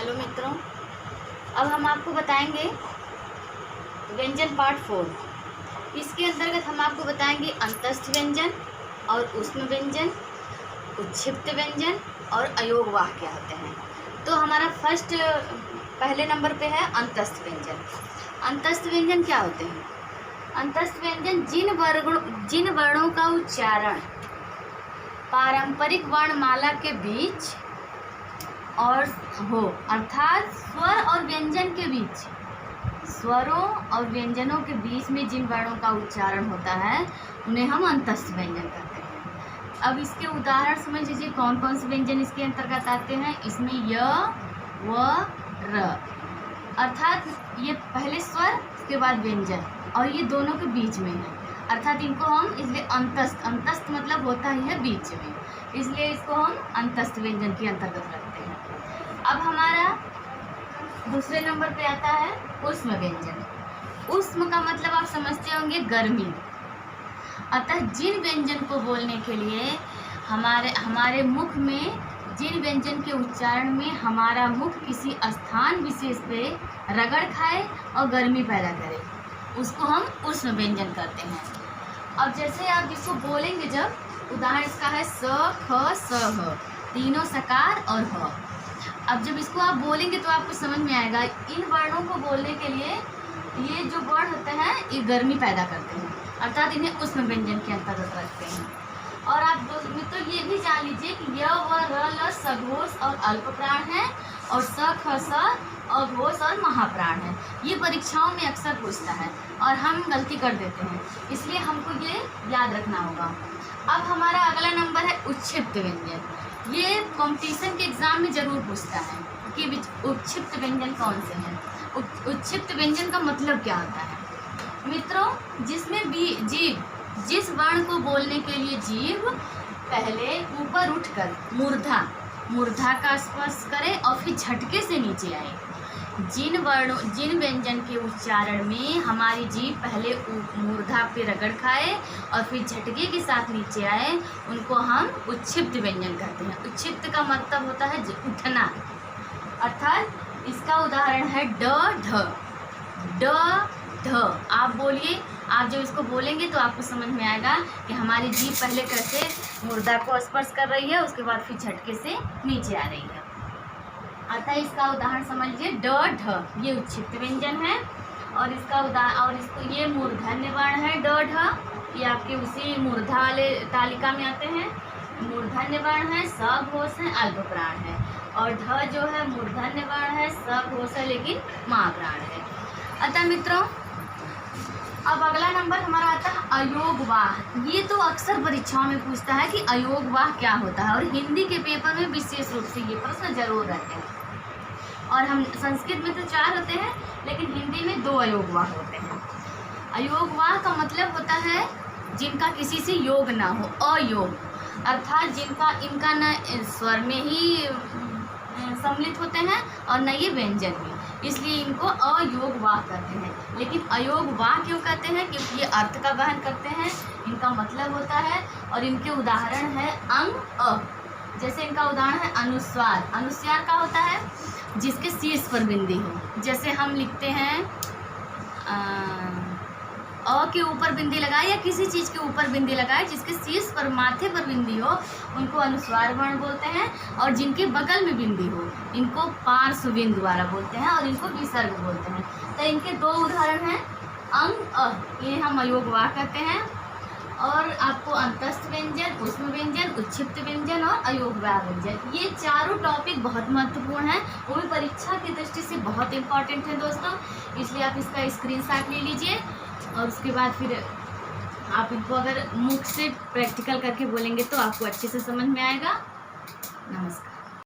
Hello मित्रों, अब हम आपको बताएंगे व्यंजन पार्ट 4। इसके अंतर्गत हम आपको बताएंगे अंतस्थ व्यंजन और ऊष्म व्यंजन, उच्छिप्त व्यंजन और अयोगवाह क्या होते हैं। तो हमारा पहले नंबर पे है अंतस्थ व्यंजन। अंतस्थ व्यंजन क्या होते हैं? अंतस्थ व्यंजन जिन वर्णों का उच्चारण पारंपरिक वर्णमाला के बीच और हो, अर्थात स्वर और व्यंजन के बीच, स्वरों और व्यंजनों के बीच में जिन वर्णों का उच्चारण होता है उन्हें हम अंतस्थ व्यंजन कहते हैं। अब इसके उदाहरण समझ लीजिए कौन कौन से व्यंजन इसके अंतर्गत आते हैं। इसमें य, व, र, अर्थात ये पहले स्वर उसके बाद व्यंजन और ये दोनों के बीच में है, अर्थात इनको हम इसलिए अंतस्थ मतलब होता ही है बीच में, इसलिए इसको हम अंतस्थ व्यंजन के अंतर्गत रखते हैं। अब हमारा दूसरे नंबर पे आता है ऊष्म व्यंजन। ऊष्म का मतलब आप समझते होंगे गर्मी। अतः जिन व्यंजन को बोलने के लिए हमारे मुख में, जिन व्यंजन के उच्चारण में हमारा मुख किसी स्थान विशेष पे रगड़ खाए और गर्मी पैदा करे, उसको हम ऊष्म व्यंजन करते हैं। अब जैसे आप जिसको बोलेंगे, जब उदाहरण इसका है स, ख, स, ह, तीनों सकार और ह। अब जब इसको आप बोलेंगे तो आपको समझ में आएगा इन वर्णों को बोलने के लिए ये जो वर्ण होते हैं ये गर्मी पैदा करते हैं, अर्थात इन्हें ऊष्म व्यंजन के अंतर्गत रखते हैं। और आप तो ये भी जान लीजिए कि य, व, र, ल सघोष और अल्प प्राण है और स, ख, स अघोष और महाप्राण है। ये परीक्षाओं में अक्सर पूछता है और हम गलती कर देते हैं, इसलिए हमको ये याद रखना होगा। अब हमारा अगला नंबर है उच्छिप्त व्यंजन। ये कंपटीशन के एग्जाम में जरूर पूछता है कि उच्छिप्त व्यंजन कौन से हैं। उच्छिप्त व्यंजन का मतलब क्या होता है मित्रों? जिसमें भी जीभ, जिस वर्ण को बोलने के लिए जीभ पहले ऊपर उठकर मूर्धा का स्पर्श करे और फिर झटके से नीचे आए। जिन व्यंजन के उच्चारण में हमारी जीभ पहले मूर्धा पे रगड़ खाए और फिर झटके के साथ नीचे आए, उनको हम उच्छिप्त व्यंजन कहते हैं। उच्छिप्त का मतलब होता है उठना, अर्थात इसका उदाहरण है ड, ढ, ड, ढ। आप बोलिए, आप जब इसको बोलेंगे तो आपको समझ में आएगा कि हमारी जीभ पहले कैसे मूर्धा को स्पर्श कर रही है, उसके बाद फिर झटके से नीचे आ रही है। अतः इसका उदाहरण समझ लीजिए ड, ढ, ये उच्छिप्त व्यंजन है। और इसको ये मूर्धन्य वर्ण है ड, ढ, ये आपके उसी मूर्धा वाले तालिका में आते हैं। मूर्धन्य वर्ण है, स घोष है, अल्प प्राण है। और ढ जो है मूर्धन्य वर्ण है, स घोष है लेकिन महाप्राण है। अतः मित्रों, अब अगला नंबर हमारा आता है अयोगवाह। ये तो अक्सर परीक्षाओं में पूछता है कि अयोगवाह क्या होता है, और हिंदी के पेपर में विशेष रूप से ये प्रश्न जरूर रहते हैं। और हम संस्कृत में तो 4 होते हैं, लेकिन हिंदी में 2 अयोगवाह होते हैं। अयोगवाह का मतलब होता है जिनका किसी से योग ना हो, अयोग, अर्थात इनका न स्वर में ही सम्मिलित होते हैं और न ये व्यंजन में, इसलिए इनको अयोगवाह कहते हैं। लेकिन अयोगवाह क्यों कहते हैं? क्योंकि ये अर्थ का वहन करते हैं, इनका मतलब होता है। और इनके उदाहरण है अंग, अ। जैसे इनका उदाहरण है अनुस्वार। अनुस्वार का होता है जिसके शीर्ष पर बिंदी हो, जैसे हम लिखते हैं अ के ऊपर बिंदी लगाए या किसी चीज़ के ऊपर बिंदी लगाए, जिसके शीर्ष पर, माथे पर बिंदी हो, उनको अनुस्वार वर्ण बोलते हैं। और जिनके बगल में बिंदी हो, इनको पार्श्व बिंदु द्वारा बोलते हैं और इनको विसर्ग बोलते हैं। तो इनके 2 उदाहरण हैं अंग, अ, ये हम अयोगवाह कहते हैं। और आपको अंतस्थ व्यंजन, ऊष्म व्यंजन, उच्छिप्त व्यंजन और अयोगवाह व्यंजन, ये चारों टॉपिक बहुत महत्वपूर्ण हैं, वो भी परीक्षा की दृष्टि से बहुत इंपॉर्टेंट है दोस्तों। इसलिए आप इसका स्क्रीनशॉट ले लीजिए और उसके बाद फिर आप इनको अगर मुख से प्रैक्टिकल करके बोलेंगे तो आपको अच्छे से समझ में आएगा। नमस्कार।